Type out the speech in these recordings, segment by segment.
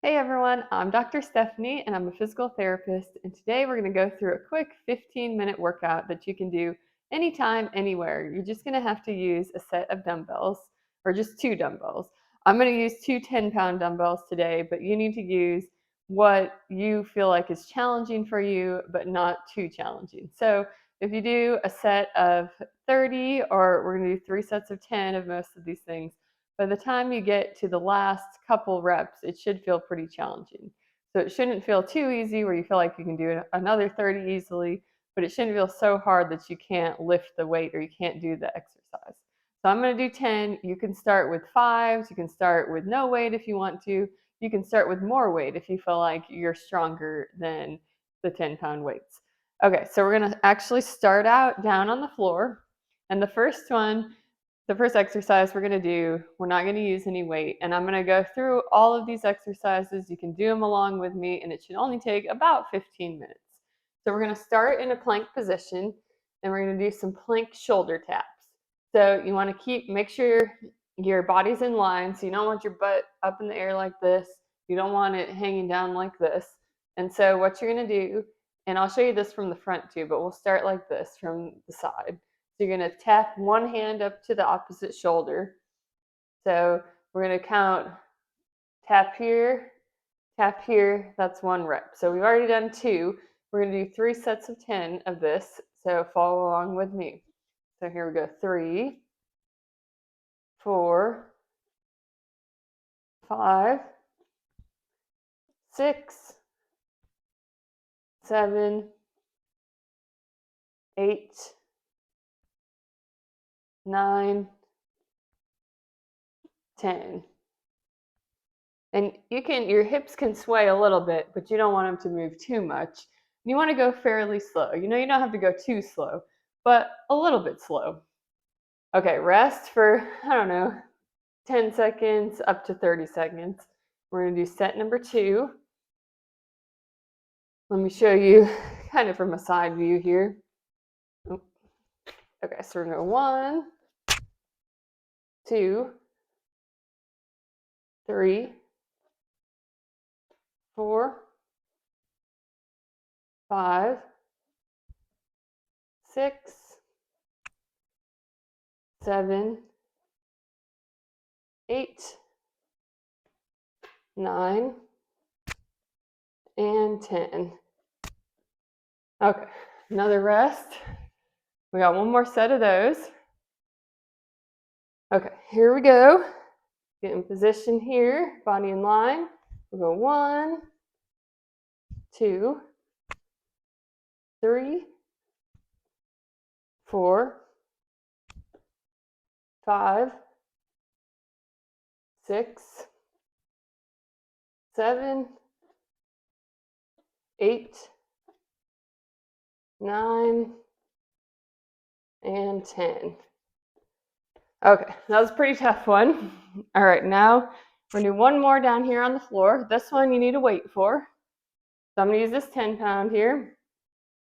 Hey everyone, I'm Dr. Stephanie and I'm a physical therapist, and today we're going to go through a quick 15-minute workout that you can do anytime, anywhere. You're just going to have to use a set of dumbbells or just two dumbbells. I'm going to use two 10-pound dumbbells today, but you need to use what you feel like is challenging for you, but not too challenging. So if you do a set of 30, or we're going to do 3 sets of 10 of most of these things, by the time you get to the last couple reps, it should feel pretty challenging. So it shouldn't feel too easy where you feel like you can do another 30 easily, but it shouldn't feel so hard that you can't lift the weight or you can't do the exercise. So I'm going to do 10. You can start with 5s. You can start with no weight if you want to. You can start with more weight if you feel like you're stronger than the 10-pound weights. Okay, so we're going to actually start out down on the floor. And the first exercise we're going to do, we're not going to use any weight, and I'm going to go through all of these exercises. You can do them along with me, and it should only take about 15 minutes. So we're going to start in a plank position, and we're going to do some plank shoulder taps. So you want to make sure your body's in line, so you don't want your butt up in the air like this. You don't want it hanging down like this. And so what you're going to do, and I'll show you this from the front too, but we'll start like this from the side. So you're going to tap one hand up to the opposite shoulder. So we're going to count tap here, that's 1 rep. So we've already done 2. We're going to do 3 sets of 10 of this. So follow along with me. So here we go. 3, 4, 5, 6, 7, 8, 9, 10. And your hips can sway a little bit, but you don't want them to move too much. You want to go fairly slow. You don't have to go too slow, but a little bit slow. Okay, rest for, 10 seconds up to 30 seconds. We're going to do set number 2. Let me show you kind of from a side view here. Okay, so we're going to go 1, 2, 3, 4, 5, 6, 7, 8, 9, and 10. Okay, another rest. We got one more set of those. Okay, here we go. Get in position here, body in line. We'll go 1, 2, 3, 4, 5, 6, 7, 8, 9, and 10. Okay, that was a pretty tough one. All right, now we're gonna do one more down here on the floor. This one you need a weight for. So I'm gonna use this 10-pound here.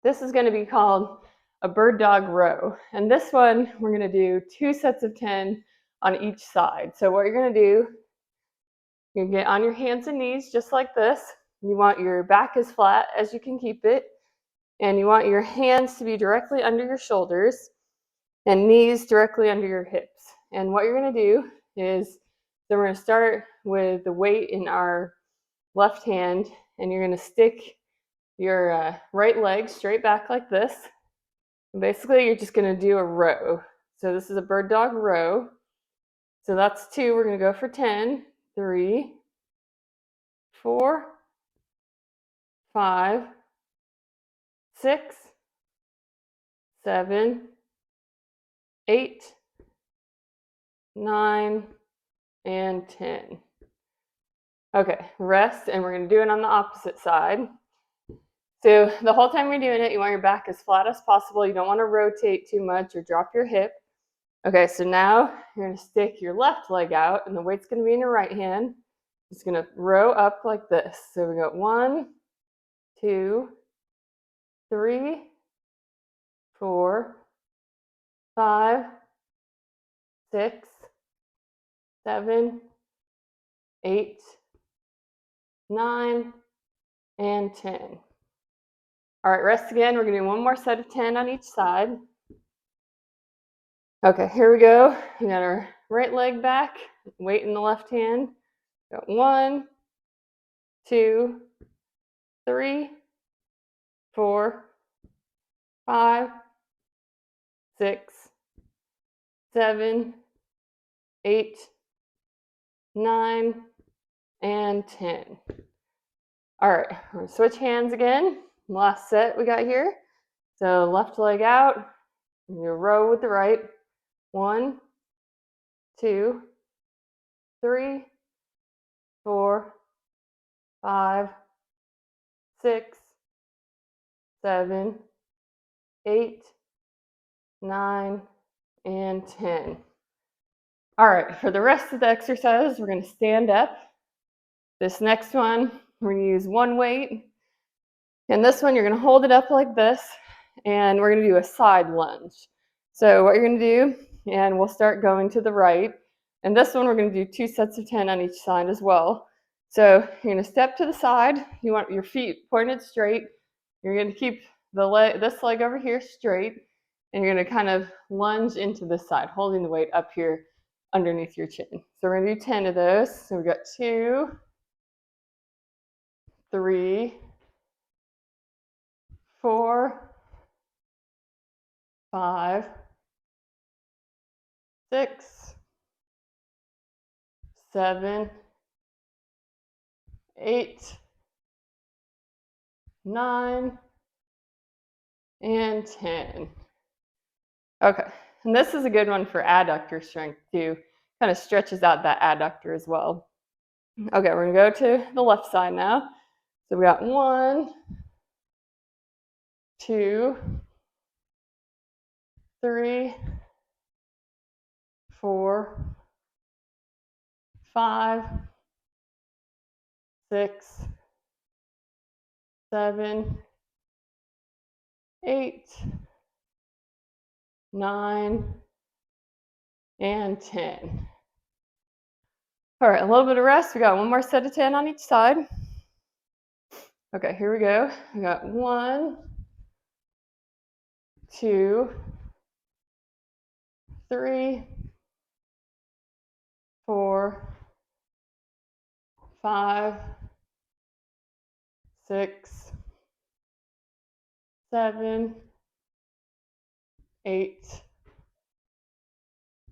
This is gonna be called a bird dog row. And this one, we're gonna do 2 sets of 10 on each side. So what you're gonna do, you get on your hands and knees just like this. You want your back as flat as you can keep it. And you want your hands to be directly under your shoulders and knees directly under your hips. And what you're going to do is, so we're going to start with the weight in our left hand, and you're going to stick your right leg straight back like this. And basically, you're just going to do a row. So this is a bird dog row. So that's 2. We're going to go for 10. 3, 4, 5, 6, 7, 8, 9, and 10. Okay, rest, and we're going to do it on the opposite side. So the whole time you're doing it, you want your back as flat as possible. You don't want to rotate too much or drop your hip. Okay, so now you're going to stick your left leg out, and the weight's going to be in your right hand. It's going to row up like this. So we got 1, 2, 3, 4, 5, 6, 7, 8, 9, and 10. All right, rest again. We're gonna do one more set of 10 on each side. Okay, here we go. We got our right leg back, weight in the left hand. Got 1, 2, 3, 4, 5, 6, 7, 8, 9, and 10. All right, we're gonna switch hands again. Last set we got here. So left leg out, you row with the right. 1, 2, 3, 4, 5, 6, 7, 8, 9, and 10. All right, for the rest of the exercise, we're going to stand up. This next one, we're going to use one weight. And this one, you're going to hold it up like this, and we're going to do a side lunge. So what you're going to do, and we'll start going to the right. And this one, we're going to do 2 sets of 10 on each side as well. So you're going to step to the side. You want your feet pointed straight. You're going to keep this leg over here straight, and you're going to kind of lunge into this side, holding the weight up here underneath your chin. So we're going to do 10 of those. So we've got 2, 3, 4, 5, 6, 7, 8, 9, and 10. Okay, and this is a good one for adductor strength too. Kind of stretches out that adductor as well. Okay, we're gonna go to the left side now. So we got 1, 2, 3, 4, 5, 6, 7, 8, 9, and 10. All right, a little bit of rest. We got one more set of 10 on each side. Okay, here we go. We got 1, 2, 3, 4, 5, 6, 7, 8,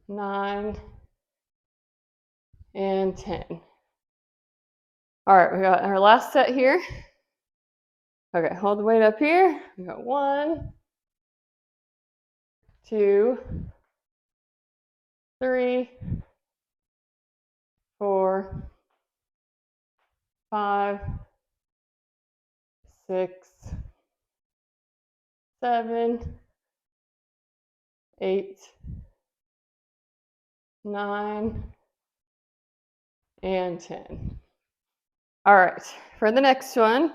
9, and 10. All right, we got our last set here. Okay, hold the weight up here. We got 1, 2, 3, 4, 5, 6, 7, 8, 9, and 10. All right, for the next one,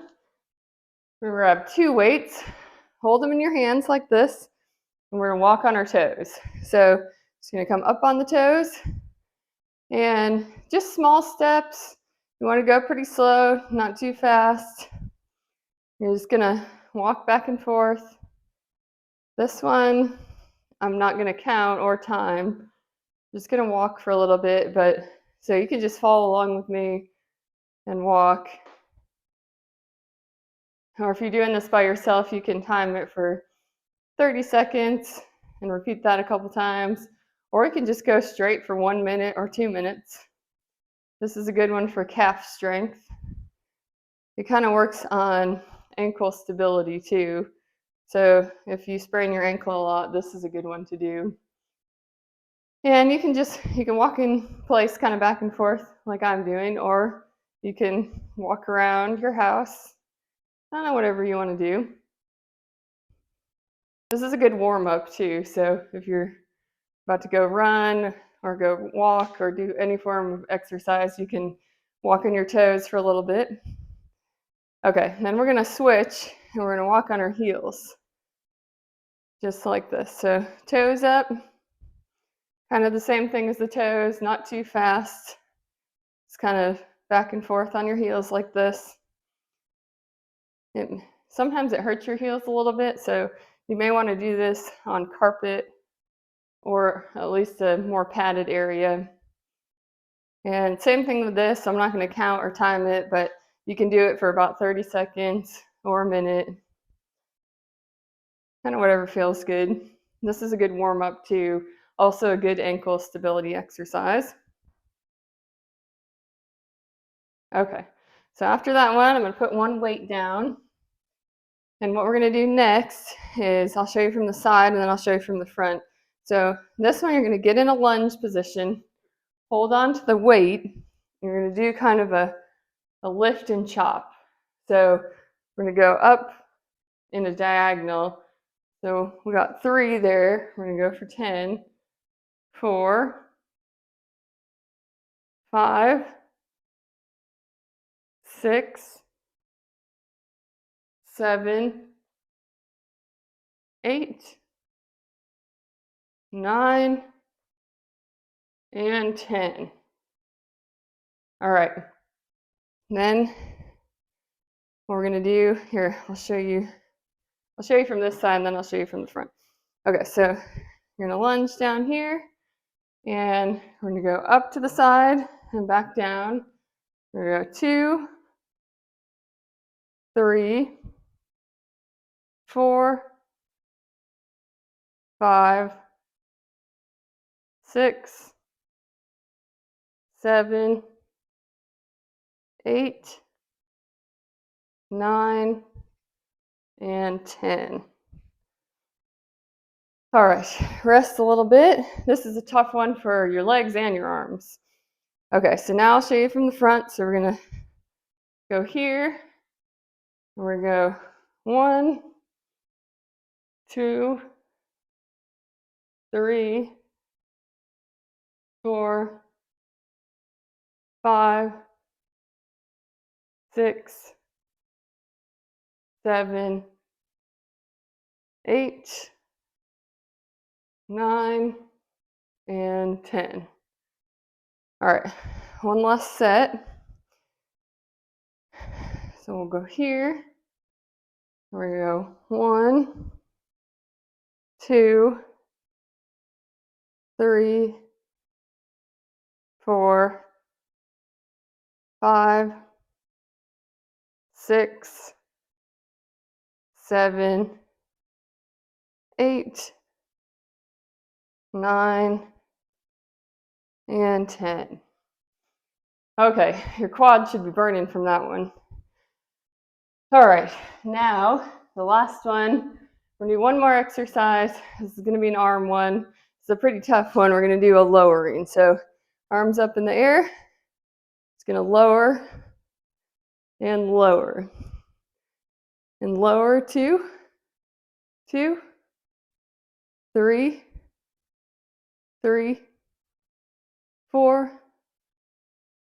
we grab 2 weights, hold them in your hands like this, and we're gonna walk on our toes. So it's gonna come up on the toes, and just small steps. You wanna go pretty slow, not too fast. You're just gonna walk back and forth. This one, I'm not gonna count or time. I'm just gonna walk for a little bit, but so you can just follow along with me and walk. Or if you're doing this by yourself, you can time it for 30 seconds and repeat that a couple times. Or you can just go straight for 1 minute or 2 minutes. This is a good one for calf strength. It kind of works on ankle stability too. So if you sprain your ankle a lot, this is a good one to do. And you can walk in place kind of back and forth like I'm doing, or you can walk around your house. I don't know, whatever you want to do. This is a good warm up too. So if you're about to go run or go walk or do any form of exercise, you can walk on your toes for a little bit. Okay, then we're gonna switch and we're gonna walk on our heels. Just like this. So toes up, kind of the same thing as the toes, not too fast. It's kind of back and forth on your heels like this. Sometimes it hurts your heels a little bit, so you may want to do this on carpet or at least a more padded area. And same thing with this. I'm not going to count or time it, but you can do it for about 30 seconds or a minute. Kind of whatever feels good. This is a good warm up too. Also a good ankle stability exercise. Okay, so after that one, I'm going to put one weight down. And what we're going to do next is I'll show you from the side and then I'll show you from the front. So this one, you're going to get in a lunge position, hold on to the weight. You're going to do kind of a lift and chop. So we're going to go up in a diagonal. So we got 3 there. We're going to go for 10, 4, 5, 6, 7, 8, 9, and 10. All right. Then what we're going to do here, I'll show you from this side and then I'll show you from the front. Okay, so you're going to lunge down here and we're going to go up to the side and back down. We're going to go 2, 3, 4, 5, 6, 7, 8, 9, and 10. All right, rest a little bit. This is a tough one for your legs and your arms. Okay, so now I'll show you from the front. So we're gonna go here. We're gonna go 1, 2, 3, 4, 5, 6, 7, 8, 9, and 10. All right, one last set. So we'll go here. We're gonna go 1, 2, 3, 4, 5, 6, 7, 8, 9, and 10. Okay, your quad should be burning from that one. All right, now the last one. We're gonna do one more exercise. This is gonna be an arm one. It's a pretty tough one. We're gonna do a lowering. So arms up in the air. It's gonna lower and lower. And lower 2, 2, 3, 3, 4,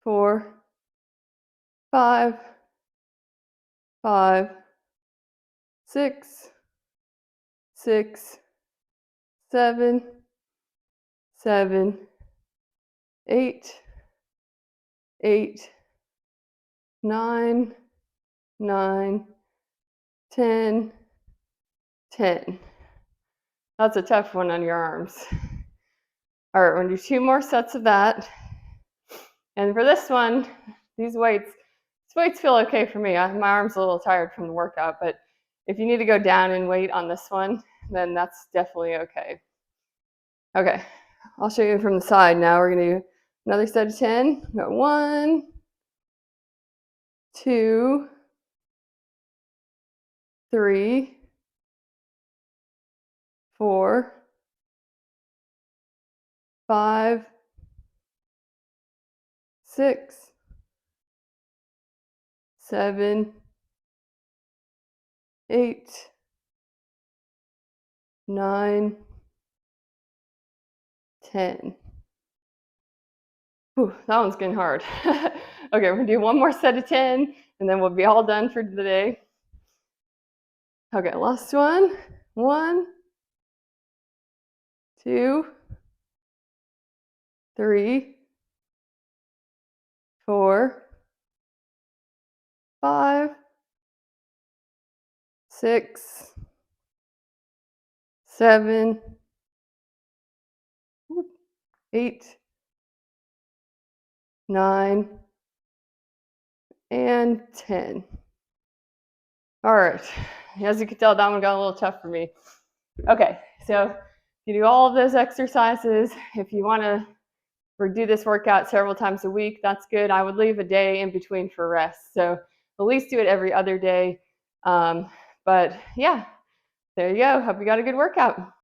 4, 5, 5, 6, 6, 7, 7, 8, 8, 9, 9, 10, 10. That's a tough one on your arms. All right, we're gonna do 2 more sets of that. And for this one, these weights feel okay for me. My arm's a little tired from the workout, but if you need to go down in weight on this one, then that's definitely okay. Okay, I'll show you from the side now. We're gonna do another set of 10. We got 1, 2, 3, 4, 5, 6, 7, 8, 9, 10. Whew, that one's getting hard. Okay, we're gonna do one more set of 10 and then we'll be all done for the day. Okay, last one. 1, 2, 3, 4, 5, 6, 7, 8, 9, and 10. All right. As you can tell, that one got a little tough for me. Okay, so you do all of those exercises. If you want to do this workout several times a week, that's good. I would leave a day in between for rest. So at least do it every other day. But yeah, there you go. Hope you got a good workout.